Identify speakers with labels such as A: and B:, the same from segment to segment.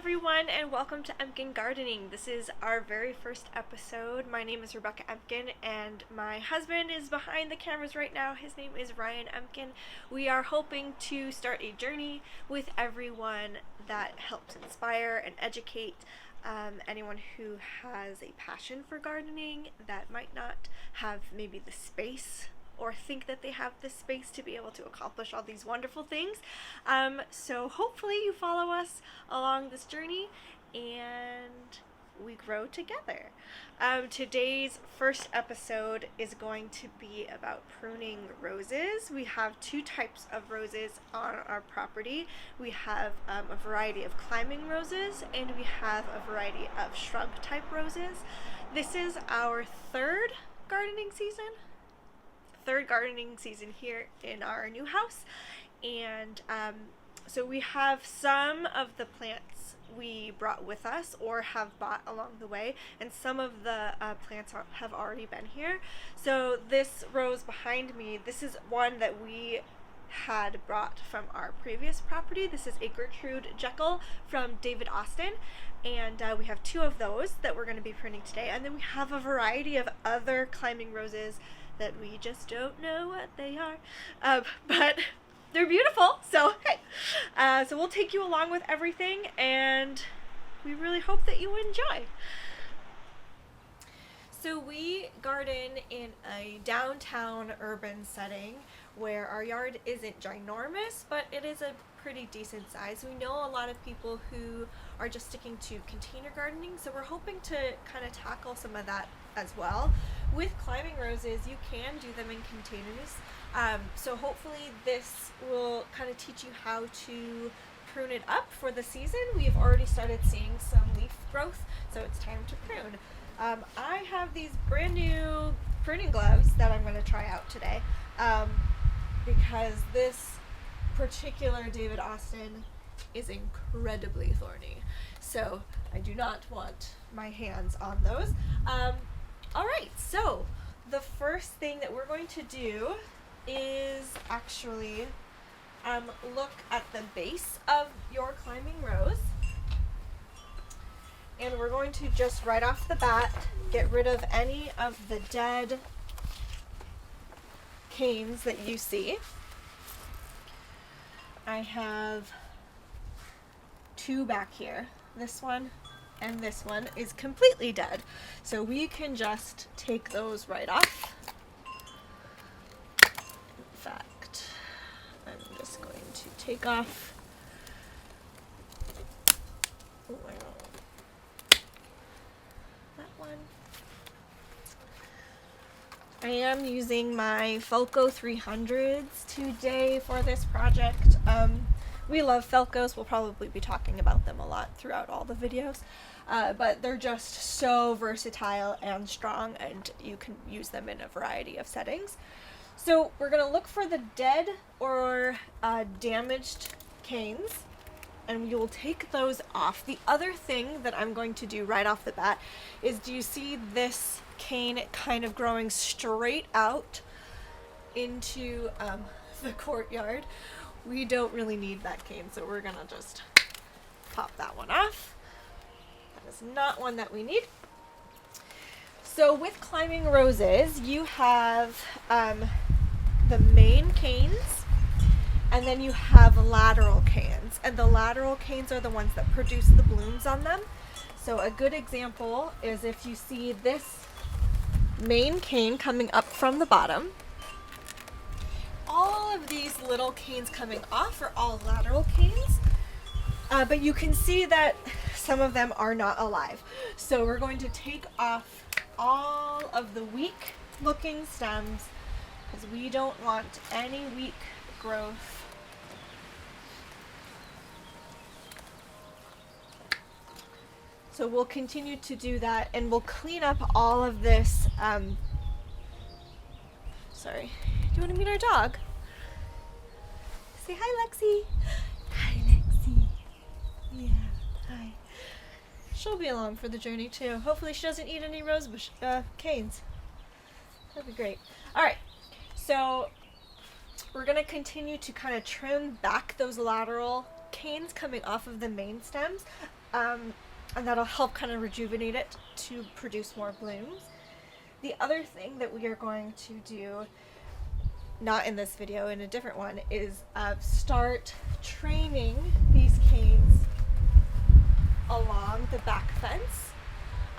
A: everyone, and welcome to Emken Gardening. This is our very first episode. My name is Rebecca Emken, and my husband is behind the cameras right now. His name is Ryan Emken. We are hoping to start a journey with everyone that helps inspire and educate anyone who has a passion for gardening that might not have maybe the space or think that they have the space to be able to accomplish all these wonderful things. So hopefully you follow us along this journey and we grow together. Today's first episode is going to be about pruning roses. We have two types of roses on our property. We have a variety of climbing roses and we have a variety of shrub type roses. This is our third gardening season here in our new house, and so we have some of the plants we brought with us or have bought along the way, and some of the plants have already been here. So this rose behind me, this is one that we had brought from our previous property. This is a Gertrude Jekyll from David Austin, and we have two of those that we're going to be pruning today, and then we have a variety of other climbing roses that we just don't know what they are, but they're beautiful. So hey, so we'll take you along with everything, and we really hope that you enjoy. So we garden in a downtown urban setting where our yard isn't ginormous, but it is a pretty decent size. We know a lot of people who are just sticking to container gardening, so we're hoping to kind of tackle some of that as well. With climbing roses, you can do them in containers, so hopefully this will kind of teach you how to prune it up for the season. We've already started seeing some leaf growth, so it's time to prune. I have these brand new pruning gloves that I'm going to try out today, because this particular David Austin is incredibly thorny, so I do not want my hands on those. Alright, so the first thing that we're going to do is actually look at the base of your climbing rose, and we're going to just right off the bat get rid of any of the dead canes that you see. I have two back here. This one and this one is completely dead, so we can just take those right off. In fact, I'm just going to take off that one. I am using my Felco 300s today for this project. We love Felcos. We'll probably be talking about them a lot throughout all the videos, but they're just so versatile and strong, and you can use them in a variety of settings. So we're going to look for the dead or damaged canes, and we will take those off. The other thing that I'm going to do right off the bat is, do you see this cane kind of growing straight out into the courtyard? We don't really need that cane, so we're gonna just pop that one off. That is not one that we need. So with climbing roses, you have the main canes, and then you have lateral canes, and the lateral canes are the ones that produce the blooms on them. So a good example is if you see this main cane coming up from the bottom, all of these little canes coming off are all lateral canes, but you can see that some of them are not alive. So we're going to take off all of the weak looking stems, because we don't want any weak growth. So we'll continue to do that, and we'll clean up all of this. Sorry, do you want to meet our dog? Say hi, Lexi. Hi, Lexi. Yeah, hi. She'll be along for the journey too. Hopefully she doesn't eat any rose bush canes. That'd be great. Alright, so we're going to continue to kind of trim back those lateral canes coming off of the main stems, and that'll help kind of rejuvenate it to produce more blooms. The other thing that we are going to do, not in this video, in a different one, is start training these canes along the back fence.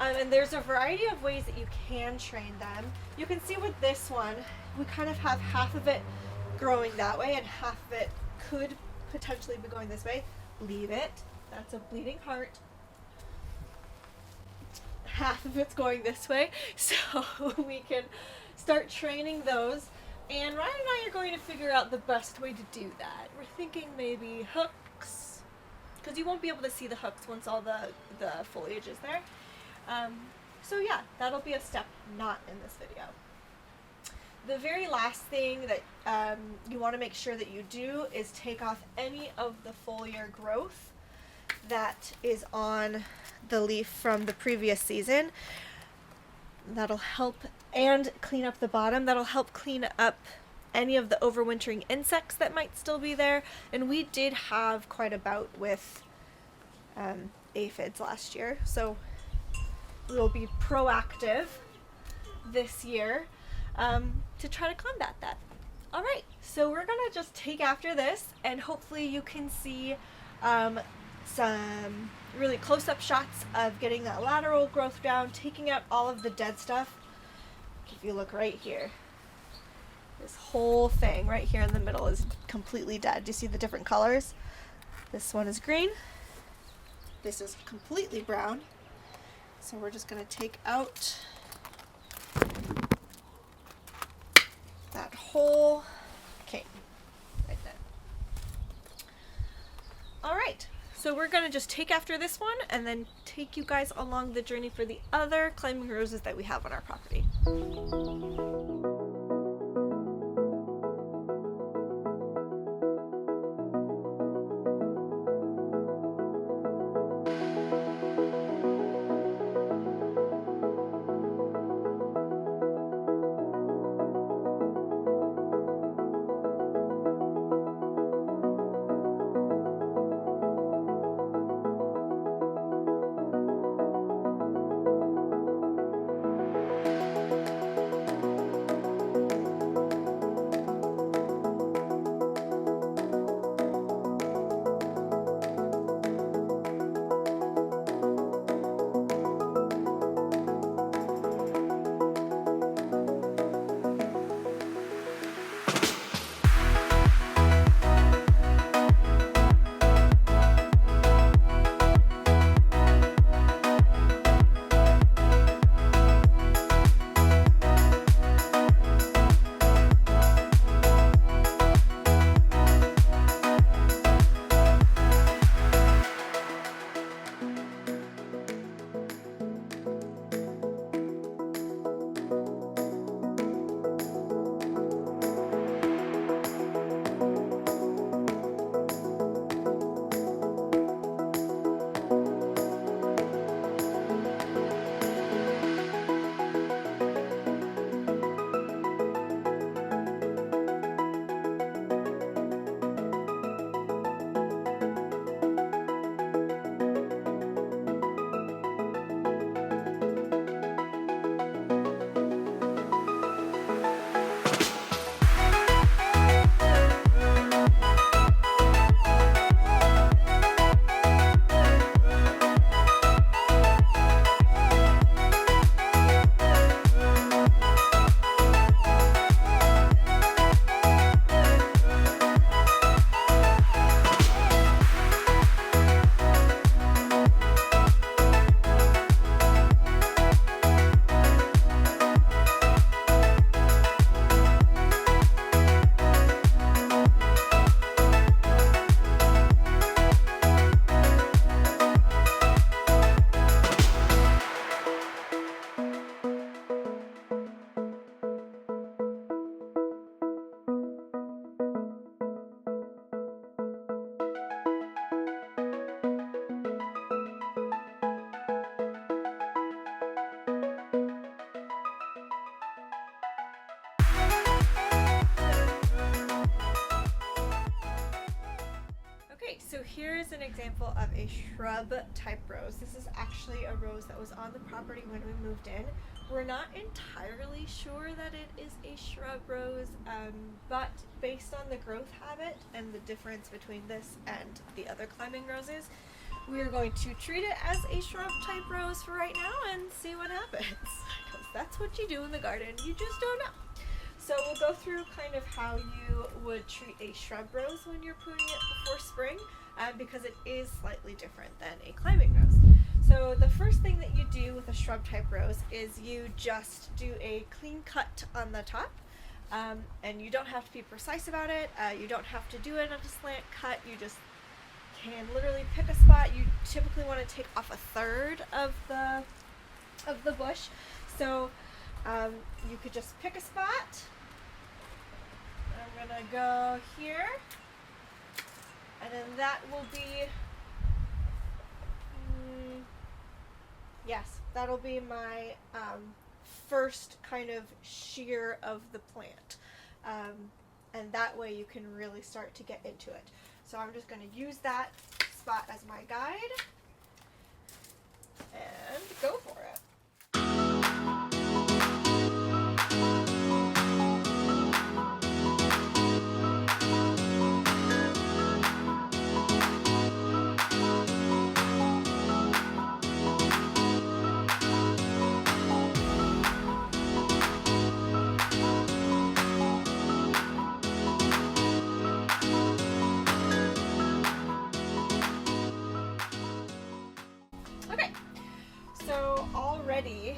A: And there's a variety of ways that you can train them. You can see with this one, we kind of have half of it growing that way and half of it could potentially be going this way. Leave it. That's a bleeding heart. Half of it's going this way, so we can start training those. And Ryan and I are going to figure out the best way to do that. We're thinking maybe hooks, because you won't be able to see the hooks once all the foliage is there. So yeah, that'll be a step not in this video. The very last thing that you want to make sure that you do is take off any of the foliar growth that is on the leaf from the previous season. That'll help, and clean up the bottom. That'll help clean up any of the overwintering insects that might still be there. And we did have quite a bout with aphids last year, so we'll be proactive this year to try to combat that. All right, so we're gonna just take after this, and hopefully you can see some really close-up shots of getting that lateral growth down, taking out all of the dead stuff. If you look right here, this whole thing right here in the middle is completely dead. Do you see the different colors? This one is green. This is completely brown. So we're just going to take out that whole cane right there. All right. So we're going to just take after this one and then take you guys along the journey for the other climbing roses that we have on our property. So here's an example of a shrub type rose. This is actually a rose that was on the property when we moved in. We're not entirely sure that it is a shrub rose, but based on the growth habit and the difference between this and the other climbing roses, we are going to treat it as a shrub type rose for right now and see what happens. Because that's what you do in the garden, you just don't know. So we'll go through kind of how you would treat a shrub rose when you're pruning it before spring, because it is slightly different than a climbing rose. So the first thing that you do with a shrub type rose is you just do a clean cut on the top, and you don't have to be precise about it. You don't have to do it on a slant cut. You just can literally pick a spot. You typically want to take off a third of the bush. So you could just pick a spot. I'm gonna go here, and then that will be, yes, that'll be my first kind of shear of the plant, and that way you can really start to get into it. So I'm just going to use that spot as my guide and go for it. So already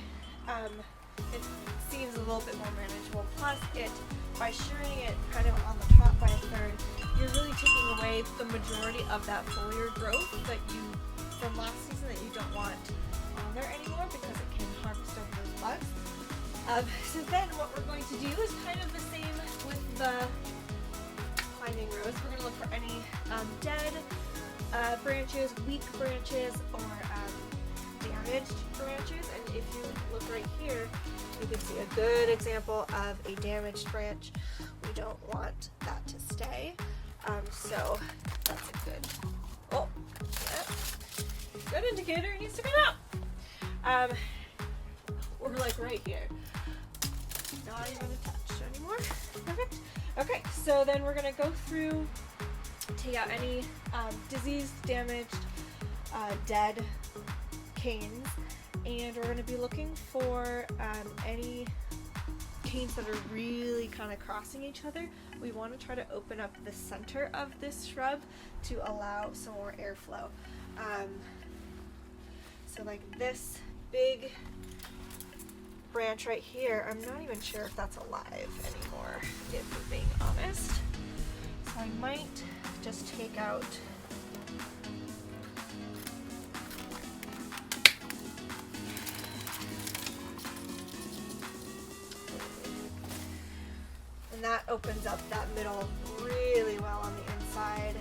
A: it seems a little bit more manageable. Plus, by shearing it kind of on the top by a third, you're really taking away the majority of that foliar growth that from last season that you don't want on there anymore, because it can harvest over those bugs. So then what we're going to do is kind of the same with the climbing rose. We're going to look for any dead branches, weak branches, or damaged branches, and if you look right here, you can see a good example of a damaged branch. We don't want that to stay, so that's a good indicator. It needs to come out. We're like right here, not even a touch anymore. Perfect. Okay, so then we're gonna go through, take out any diseased, damaged, dead canes, and we're going to be looking for any canes that are really kind of crossing each other. We want to try to open up the center of this shrub to allow some more airflow. So like this big branch right here, I'm not even sure if that's alive anymore, if we're being honest. So I might just take out and that opens up that middle really well on the inside.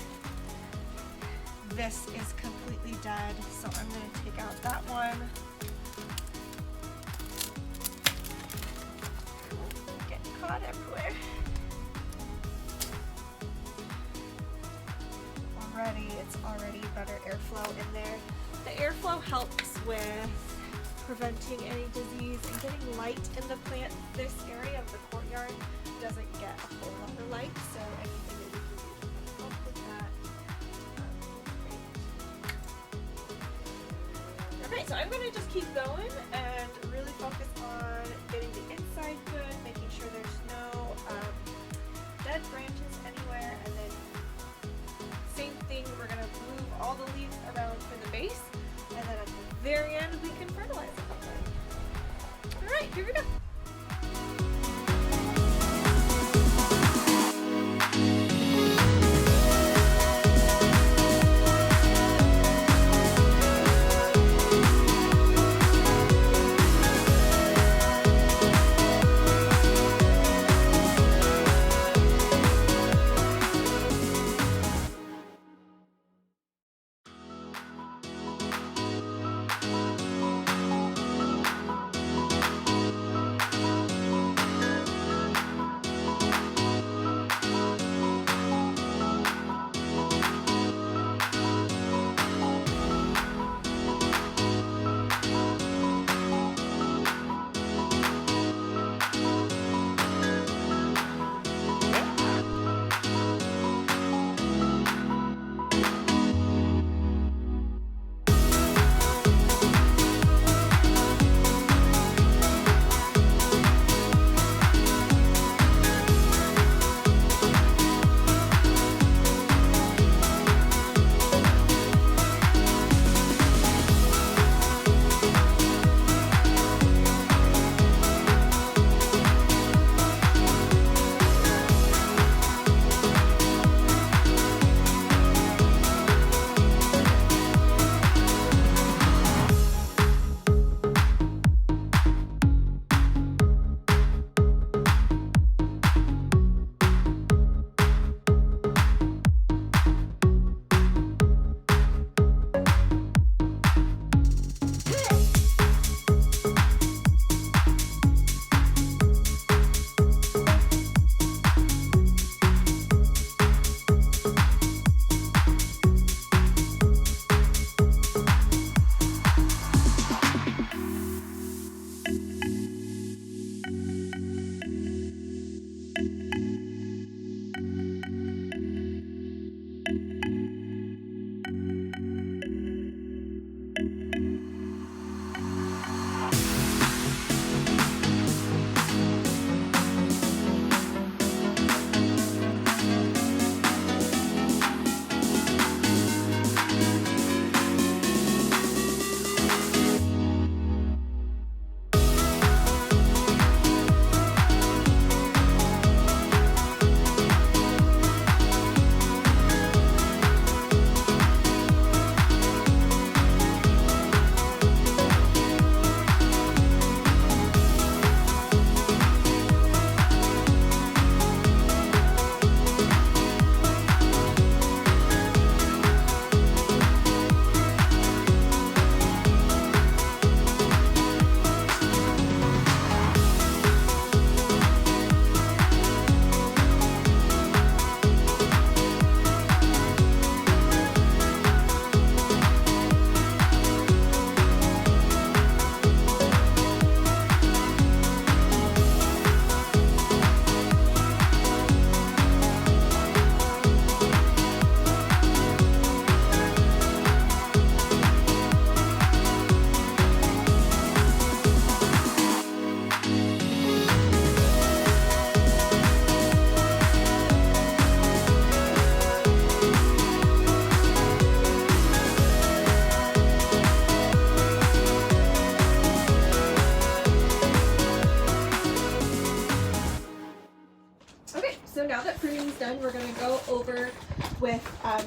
A: This is completely dead, so I'm going to take out that one. Getting caught everywhere. It's already better airflow in there. The airflow helps with preventing any disease and getting light in the plant. This area of the courtyard doesn't get a whole lot of light, so anything that you can do to help with that. Okay, so I'm going to just keep going and really focus on getting the inside good, making sure there's no dead branches anywhere, and then same thing, we're going to move all the leaves around for the base, and then at the very end we can fertilize it. Alright, here we go. things done, we're going to go over with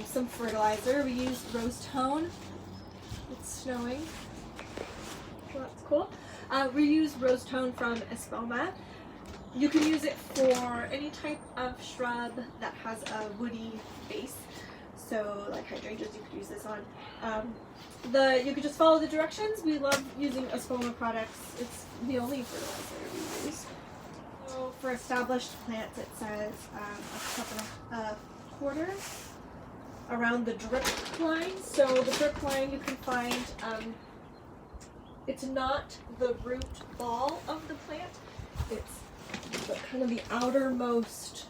A: some fertilizer. We used rose tone. It's snowing. Well, that's cool. We use rose tone from Epsoma. You can use it for any type of shrub that has a woody base. So like hydrangeas, you could use this on. You could just follow the directions. We love using Epsoma products. It's the only fertilizer we use. So for established plants, it says a cup and a quarter around the drip line. So the drip line you can find, it's not the root ball of the plant. It's kind of the outermost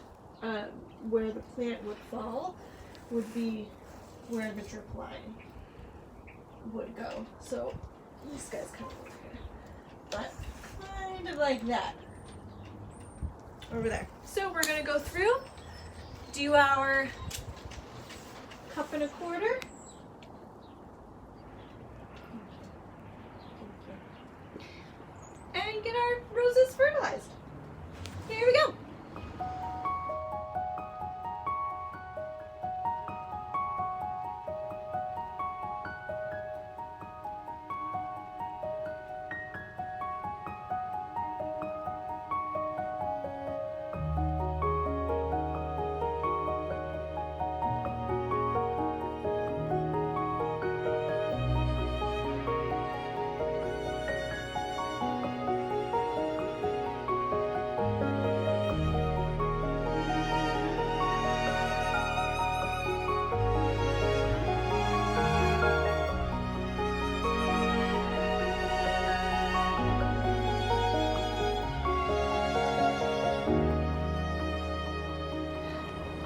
A: where the plant would fall would be where the drip line would go. So this guy's kind of over here, but kind of like that over there. So we're gonna go through, do our cup and a quarter. And get our roses fertilized. Here we go.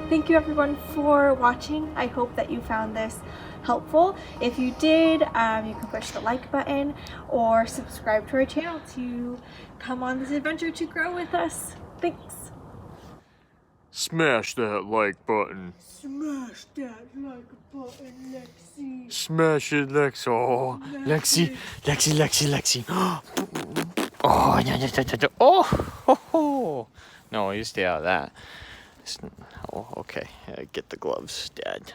A: Thank you everyone for watching. I hope that you found this helpful. If you did, you can push the like button or subscribe to our channel to come on this adventure to grow with us. Thanks.
B: Smash that like button.
A: Smash that like button, Lexi.
B: Smash it, Lex. Oh, Lexi, Lexi. Oh, yeah. Oh. No, you stay out of that. Oh, okay. Get the gloves, Dad.